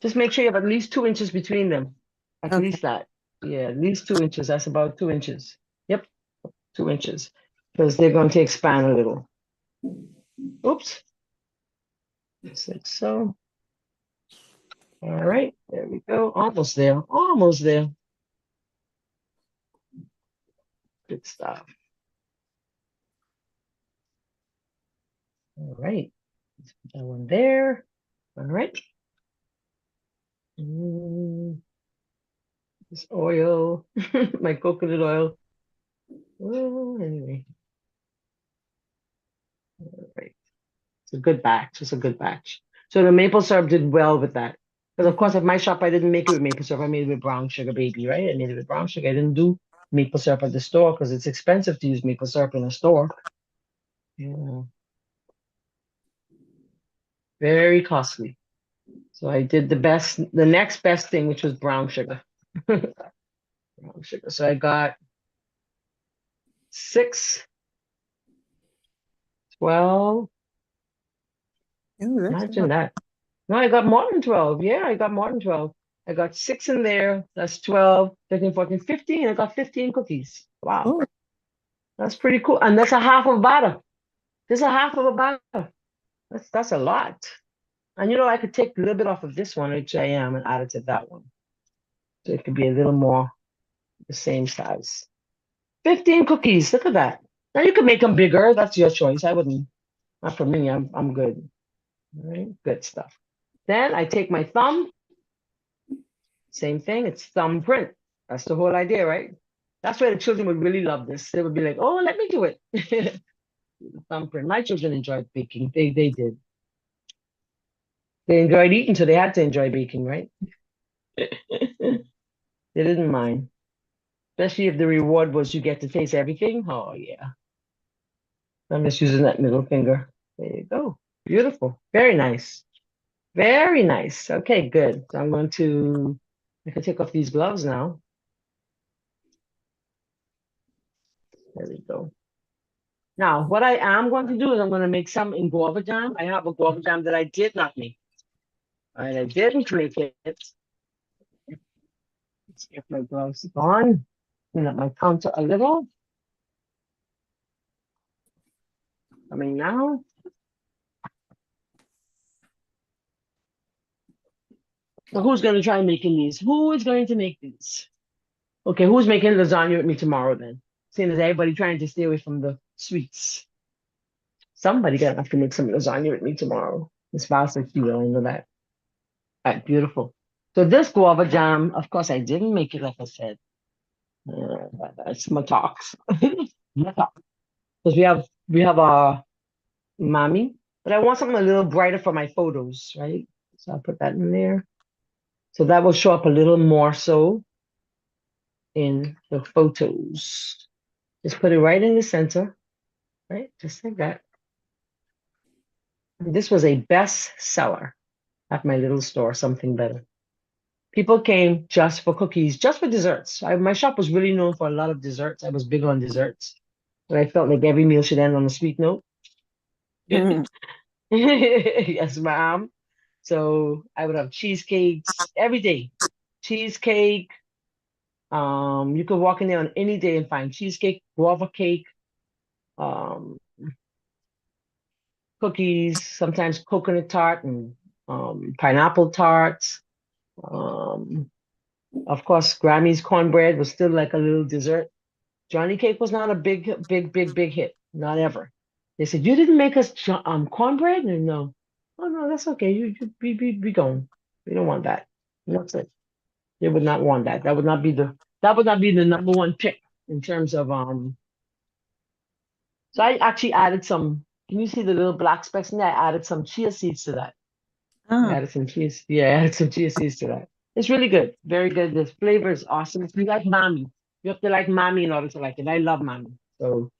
Just make sure you have at least 2 inches between them. At Okay. least that. Yeah, at least 2 inches. That's about 2 inches. Yep, 2 inches. Because they're going to expand a little. Oops. Just like so. All right, there we go. Almost there. Almost there. Good stuff. All right. Let's put that one there. All right. This oil, my coconut oil. Well, anyway. All right. It's a good batch. It's a good batch. So the maple syrup did well with that. Because of course, at my shop, I didn't make it with maple syrup. I made it with brown sugar, baby, right? I made it with brown sugar. I didn't do maple syrup at the store because it's expensive to use maple syrup in a store. Yeah. Very costly. So I did the next best thing, which was brown sugar. Brown sugar. So I got 6, 12. Ooh, that's Imagine that. No, I got more than 12. Yeah, I got more than 12. I got 6 in there. That's 12, 13, 14, 15. I got 15 cookies. Wow. oh, That's pretty cool. And that's a half of a batter. This is a half of a batter. That's a lot. And you know, I could take a little bit off of this one, which I am, and add it to that one. So it could be a little more the same size. 15 cookies. Look at that. Now you could make them bigger. That's your choice. I wouldn't. Not for me. I'm good. All right. Good stuff. Then I take my thumb. Same thing. It's thumbprint. That's the whole idea, right? That's why the children would really love this. They would be like, "Oh, let me do it." Thumbprint. My children enjoyed baking. They did. They enjoyed eating, so they had to enjoy baking, right? They didn't mind, especially if the reward was you get to taste everything. Oh yeah. I'm just using that middle finger. There you go. Beautiful. Very nice. Very nice. Okay, good. So I can take off these gloves now. There we go. Now, what I am going to do is I'm going to make some in guava jam. I have a guava jam that I did not make. All right, I didn't make it. Let's see if my gloves are on. Clean up my counter a little. Coming now. So who's going to try making these? Who is going to make these? Okay, who's making lasagna with me tomorrow then? Seeing as everybody trying to stay away from the sweets. Somebody gonna have to make some lasagna with me tomorrow. Miss Val said she will, I know that. All right, beautiful. So this guava jam, of course, I didn't make it like I said. It's my talks. Because we have our mommy, but I want something a little brighter for my photos, right? So I'll put that in there. So that will show up a little more so in the photos. Just put it right in the center, right? Just like that. This was a best seller at my little store, Something Better. People came just for cookies, just for desserts. My shop was really known for a lot of desserts. I was big on desserts. And I felt like every meal should end on a sweet note. mm, Yes, ma'am. So I would have cheesecakes every day. Cheesecake. You could walk in there on any day and find cheesecake, guava cake, um, cookies, sometimes coconut tart and pineapple tarts. Um, of course, Grammy's cornbread was still like a little dessert. Johnny Cake was not a big hit. Not ever. They said, you didn't make us cornbread? And no. Oh no, that's okay. You be gone. We don't want that. That's it. They would not want that. That would not be the number one pick in terms of so I actually added some, can you see the little black specks in there? I added some chia seeds to that. I Ah, added some cheese. Yeah, I added some chia seeds to that. It's really good. Very good. The flavor is awesome. If you like mami, you have to like mami in order to like it. I love mami. So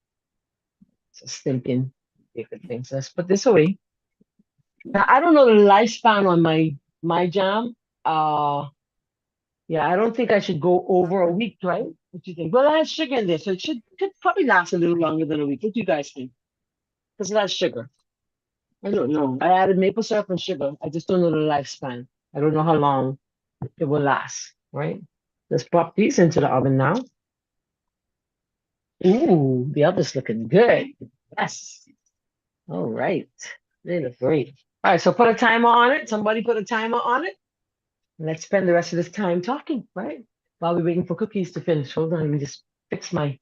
it's a stinking good thing. So let's put this away. Now I don't know the lifespan on my jam. Yeah, I don't think I should go over a week, right? What do you think? Well, it has sugar in there, so it could probably last a little longer than a week. What do you guys think? Because it has sugar. I don't know. I added maple syrup and sugar. I just don't know the lifespan. I don't know how long it will last, right? Let's pop these into the oven now. Ooh, the oven's looking good. Yes. All right. They look great. All right, so put a timer on it. Somebody put a timer on it. Let's spend the rest of this time talking, right? While we're waiting for cookies to finish. Hold on, let me just fix my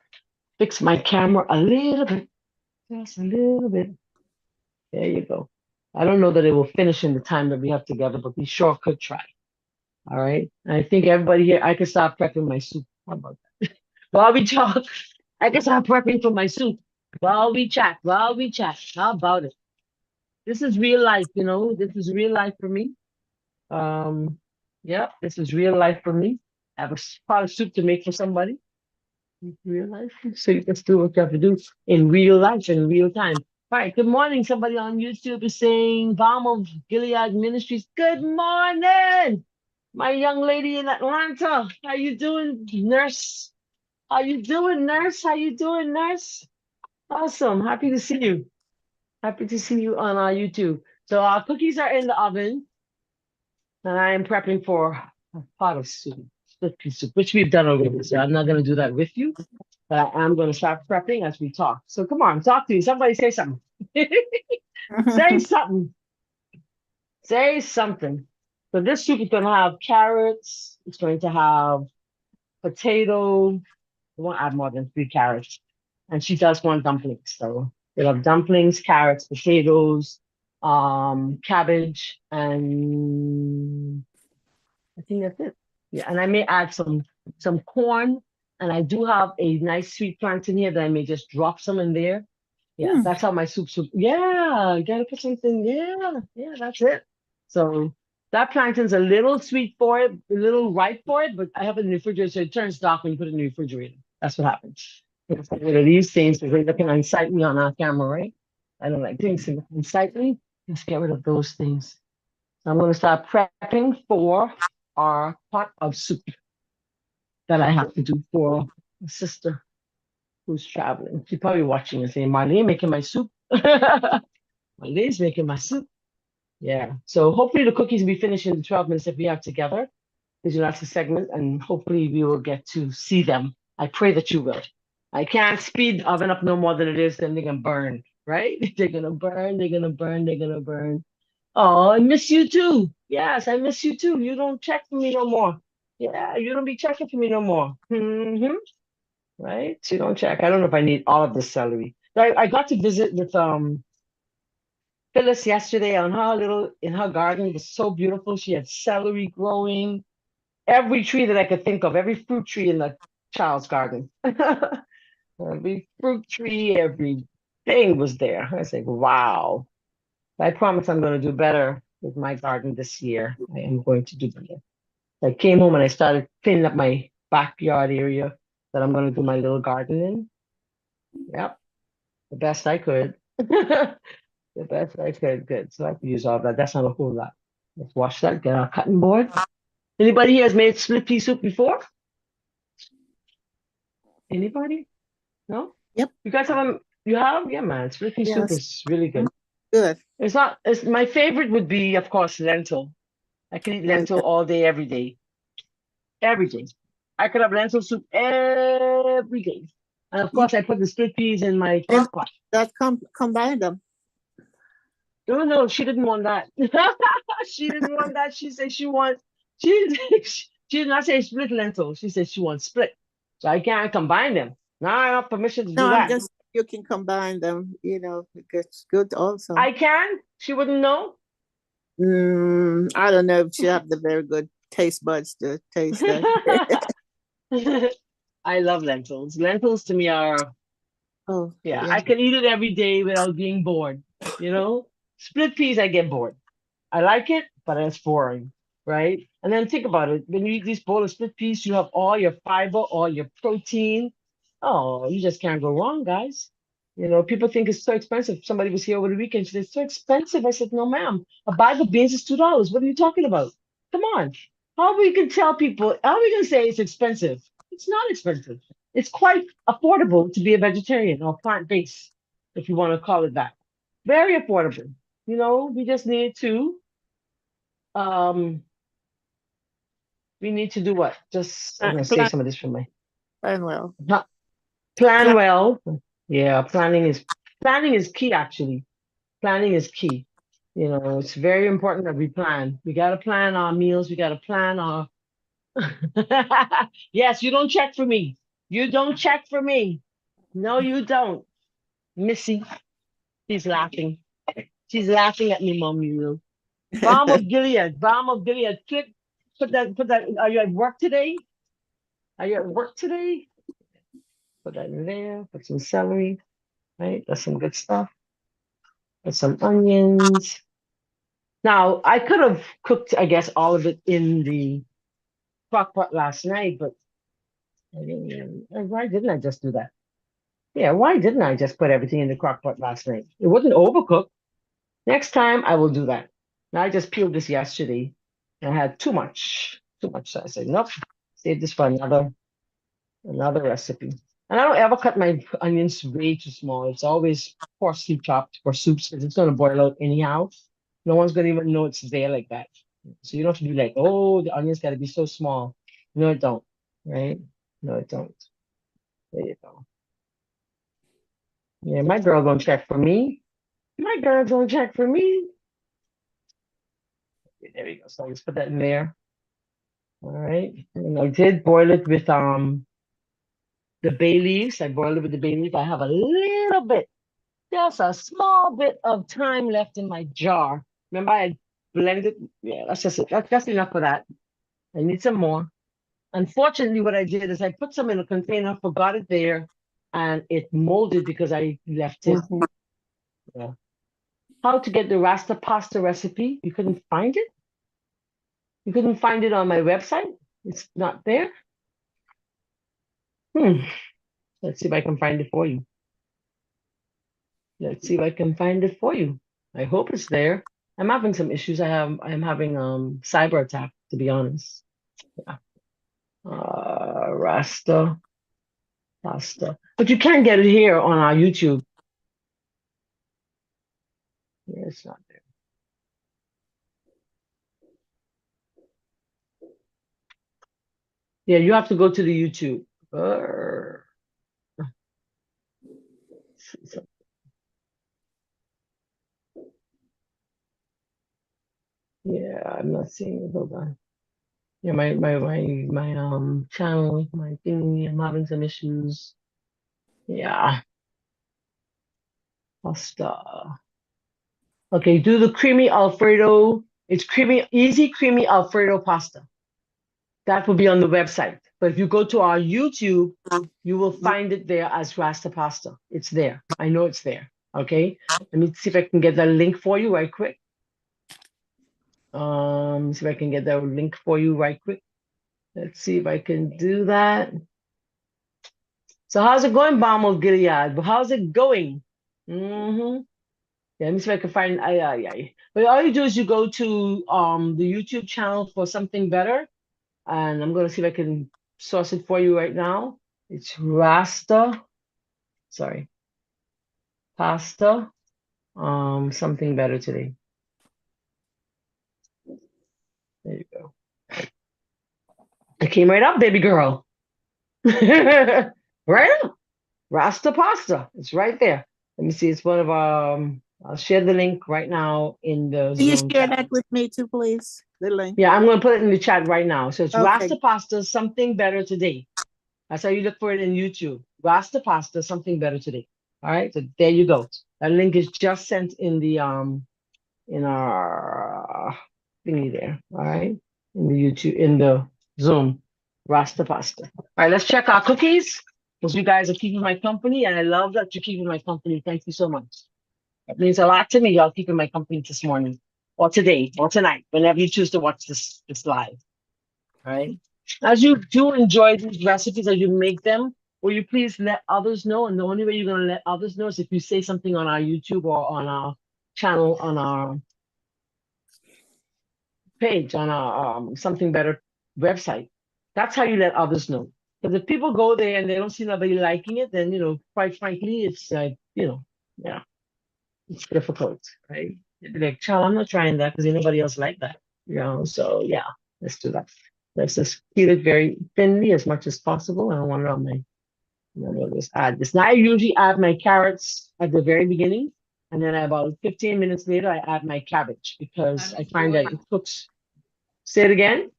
camera a little bit. Just a little bit. There you go. I don't know that it will finish in the time that we have together, but we sure could try. All right. I think everybody here, I can start prepping my soup. How about that? While we talk, I can start prepping for my soup. While we chat. How about it? This is real life, you know. This is real life for me. Um, yeah, this is real life for me. I have a pot of soup to make for somebody. In real life. So you just do what you have to do in real life, in real time. All right, good morning. Somebody on YouTube is saying, Balm of Gilead Ministries. Good morning, my young lady in Atlanta. How you doing, nurse? How you doing, nurse? How you doing, nurse? Awesome. Happy to see you. Happy to see you on our YouTube. So our cookies are in the oven, and I am prepping for a pot of soup, split pea soup, which we've done already. So I'm not going to do that with you, but I am going to start prepping as we talk. So come on, talk to me. Somebody say something. Say something. Say something. So this soup is going to have carrots. It's going to have potato. I won't add more than 3 carrots. And she does want dumplings. So we'll have dumplings, carrots, potatoes, cabbage, and I think that's it. Yeah, and I may add some corn, and I do have a nice sweet plantain here that I may just drop some in there. Yeah, hmm. that's how my soup. Yeah, you gotta put something. Yeah, that's it. So that plantain's a little sweet for it, a little ripe for it, but I have it in the refrigerator, so it turns dark when you put it in the refrigerator. That's what happens. Let's get rid of these things because they're looking unsightly on our camera, right? I don't like things that look unsightly. Let's get rid of those things. So I'm going to start prepping for our pot of soup that I have to do for a sister who's traveling. She's probably watching and saying, Marlene making my soup. Marlene's making my soup. Yeah. So hopefully the cookies will be finished in the 12 minutes if we have together. Because that's a segment, and hopefully we will get to see them. I pray that you will. I can't speed the oven up no more than it is, then they're gonna burn, right? They're gonna burn, they're gonna burn, they're gonna burn. Oh, I miss you too. Yes, I miss you too. You don't check for me no more. Yeah, you don't be checking for me no more. Right? So you don't check. I don't know if I need all of this celery. I got to visit with Phyllis yesterday on her little in her garden. It was so beautiful. She had celery growing, every tree that I could think of, every fruit tree in the child's garden. Every fruit tree, everything was there. I was like, wow. I promise I'm going to do better with my garden this year. I am going to do better. I came home and I started cleaning up my backyard area that I'm going to do my little garden in. Yep, the best I could. The best I could. Good. So I could use all that. That's not a whole lot. Let's wash that. Get our cutting board. Anybody here has made split pea soup before? Anybody? No? Yep. You guys have you have? Yeah, man. Split pea soup Yes. is really good. Good. It's not, it's my favorite would be, of course, lentil. I can eat lentil all day, every day. Every day. I could have lentil soup every day. And of You course, I put the split peas in my then crock pot. that combine them. No, no, she didn't want that. She didn't want that. She said she she did not say split lentil. She said she wants split. So I can't combine them. Now I have permission to No, do I'm that. just, you can combine them, it's good also. I can? She wouldn't know? I don't know if she have the very good taste buds to taste that. I love lentils. Lentils to me are, Oh, yeah, yeah. I can eat it every day without being bored. Split peas, I get bored. I like it, but it's boring, right? And then think about it. When you eat this bowl of split peas, you have all your fiber, all your protein. Oh, you just can't go wrong, guys. People think it's so expensive. Somebody was here over the weekend. She said, it's so expensive. I said, no, ma'am. A bag of beans is $2. What are you talking about? Come on. How we can tell people, how are we going to say it's expensive? It's not expensive. It's quite affordable to be a vegetarian or plant-based, if you want to call it that. Very affordable. We just need to um do what? Just I'm gonna say Plan, some of this from my plan well. plan Plan. well. Yeah, planning is key actually. Planning is key. It's very important that we plan. We gotta plan our meals, we gotta plan our yes, you don't check for me. You don't check for me. No, you don't. Missy. She's laughing. She's laughing at me, Mom, you will. Balm of Gilead. Balm of Gilead. Put that. Are you at work today? Are you at work today? Put that in there. Put some celery, right? That's some good stuff. Put some onions. Now, I could have cooked, I guess, all of it in the crock pot last night, but why didn't I just do that? Yeah, why didn't I just put everything in the crock pot last night? It wasn't overcooked. Next time, I will do that. Now, I just peeled this yesterday, and I had too much. Too much. So I said, nope, save this for another recipe. And I don't ever cut my onions way too small. It's always coarsely chopped for soups because it's going to boil out anyhow. No one's going to even know it's there like that. So you don't have to be like, oh, the onions got to be so small. No, it don't. Right? No, it don't. There you go. Yeah, my girl don't check for me. My girl don't check for me. Okay, there we go. So let's put that in there. All right. And I did boil it with the bay leaves. I boiled it with the bay leaf. I have a little bit, just a small bit of thyme left in my jar. Remember, I blended. Yeah, that's just it. That's enough for that. I need some more. Unfortunately, what I did is I put some in a container, forgot it there, and it molded because I left it. Mhm. Yeah. How to get the Rasta pasta recipe? You couldn't find it? You couldn't find it on my website? It's not there? Hmm. Let's see if I can find it for you. Let's see if I can find it for you. I hope it's there. I'm having some issues. I'm having cyber attack, to be honest. Yeah. Rasta pasta. But you can get it here on our YouTube. Yeah, it's not there. Yeah, you have to go to the YouTube. Yeah, I'm not seeing it. Hold on. Yeah, my channel, my thingy, I'm having some issues. Yeah, pasta. Okay, do the creamy Alfredo. It's easy creamy Alfredo pasta. That will be on the website. But if you go to our YouTube, you will find it there as Rasta Pasta. It's there. I know it's there. Okay. Let me see if I can get that link for you right quick. See if I can get that link for you right quick. Let's see if I can do that. So how's it going, Balm Gilead? How's it going? Mm-hmm. Yeah, let me see if I can find. Yeah. But all you do is you go to the YouTube channel for something better, and I'm gonna see if I can source it for you right now. It's Rasta. Sorry, pasta. Something better today. There you go. It came right up, baby girl. Right up. Rasta pasta. It's right there. Let me see. It's one of I'll share the link right now in the Can you Zoom share chat. that with me too, please? The link. Yeah, I'm gonna put it in the chat right now. So it's Okay. Rasta pasta, something better today. That's how you look for it in YouTube. Rasta pasta, something better today. All right, so there you go. That link is just sent in our thingy there. All right, in the YouTube, in the Zoom, Rasta pasta. All right, let's check our cookies because you guys are keeping my company, and I love that you're keeping my company. Thank you so much. It means a lot to me. Y'all keeping my company this morning, or today, or tonight, whenever you choose to watch this live. All right. As you do enjoy these recipes, as you make them, will you please let others know? And the only way you're going to let others know is if you say something on our YouTube or on our channel, on our page, on our Something Better website. That's how you let others know. Because if people go there and they don't see nobody liking it, then, quite frankly, it's like, yeah, it's difficult, right? You'd be like, child, I'm not trying that because nobody else like that, So yeah, let's do that. Let's just peel it very thinly as much as possible. I don't want it on my. I'll just add this. Now I usually add my carrots at the very beginning, and then about 15 minutes later I add my cabbage because I find that it cooks. Say it again.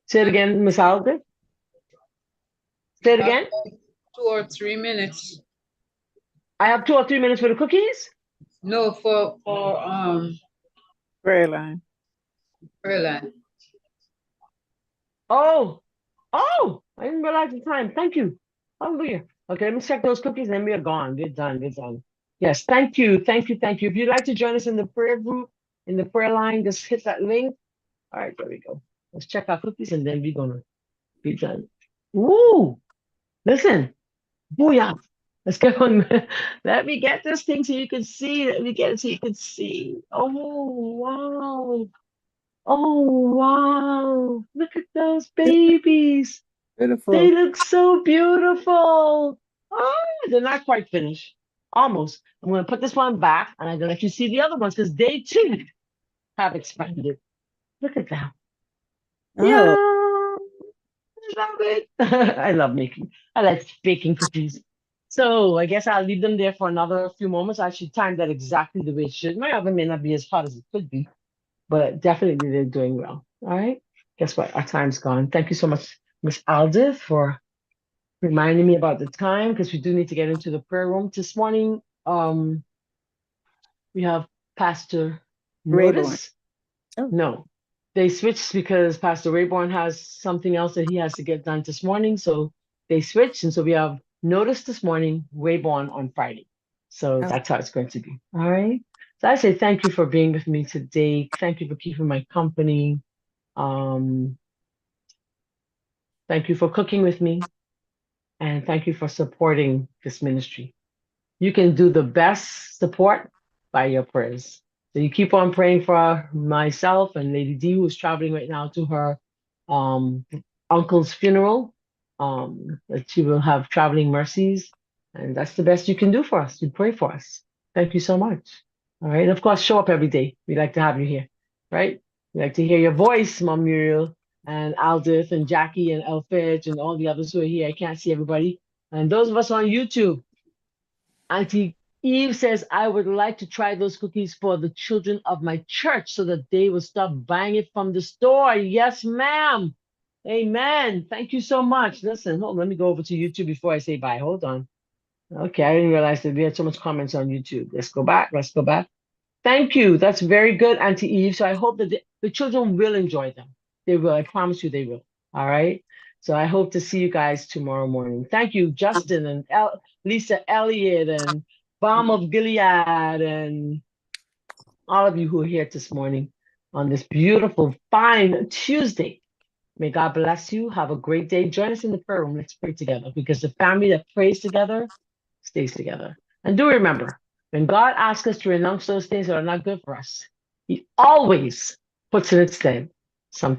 Say it again, Miss Albert. Say it again. 2 or 3 minutes. I have 2 or 3 minutes for the cookies. No, for Prayer line. Oh, I didn't realize the time. Thank you. Hallelujah. Okay, let me check those cookies and then we are gone. We're done. We're done. Yes, thank you. Thank you. Thank you. If you'd like to join us in the prayer group, in the prayer line, just hit that link. All right, there we go. Let's check our cookies and then we're going to be done. Ooh, listen. Booyah. Let's get on. Let me get this thing so you can see. Let me get it so you can see. Oh, wow. Oh, wow. Look at those babies. Beautiful. They look so beautiful. Oh, they're not quite finished. Almost. I'm going to put this one back and I'm going to let you see the other ones because they too have expanded. Look at that. Oh. Yeah. I love it. I like baking cookies. So I guess I'll leave them there for another few moments. I should time that exactly the way it should. My oven may not be as hot as it could be, but definitely they're doing well. All right. Guess what? Our time's gone. Thank you so much, Miss Alda, for reminding me about the time because we do need to get into the prayer room this morning. We have Pastor Notice. Oh. No, they switched because Pastor Rayborn has something else that he has to get done this morning. So they switched. And so we have Notice this morning, Rayborn on Friday. So that's how it's going to be. All right. So I say thank you for being with me today. Thank you for keeping my company. Thank you for cooking with me. And thank you for supporting this ministry. You can do the best support by your prayers. So you keep on praying for myself and Lady D, who's traveling right now to her uncle's funeral, that she will have traveling mercies. And that's the best you can do for us. You pray for us. Thank you so much. All right. And of course, show up every day. We like to have you here, right? We like to hear your voice, Mom Muriel and Aldith and Jackie and Elfridge and all the others who are here. I can't see everybody. And those of us on YouTube, Auntie Eve says, I would like to try those cookies for the children of my church so that they will stop buying it from the store. Yes, ma'am. Amen. Thank you so much. Listen, let me go over to YouTube before I say bye. Hold on. Okay, I didn't realize that we had so much comments on YouTube. Let's go back. Let's go back. Thank you. That's very good, Auntie Eve. So I hope that the children will enjoy them. They will. I promise you they will. All right. So I hope to see you guys tomorrow morning. Thank you, Justin and Lisa Elliott and Balm of Gilead and all of you who are here this morning on this beautiful, fine Tuesday. May God bless you. Have a great day. Join us in the prayer room. Let's pray together because the family that prays together stays together. And do remember, when God asks us to renounce those things that are not good for us, He always puts in its stead something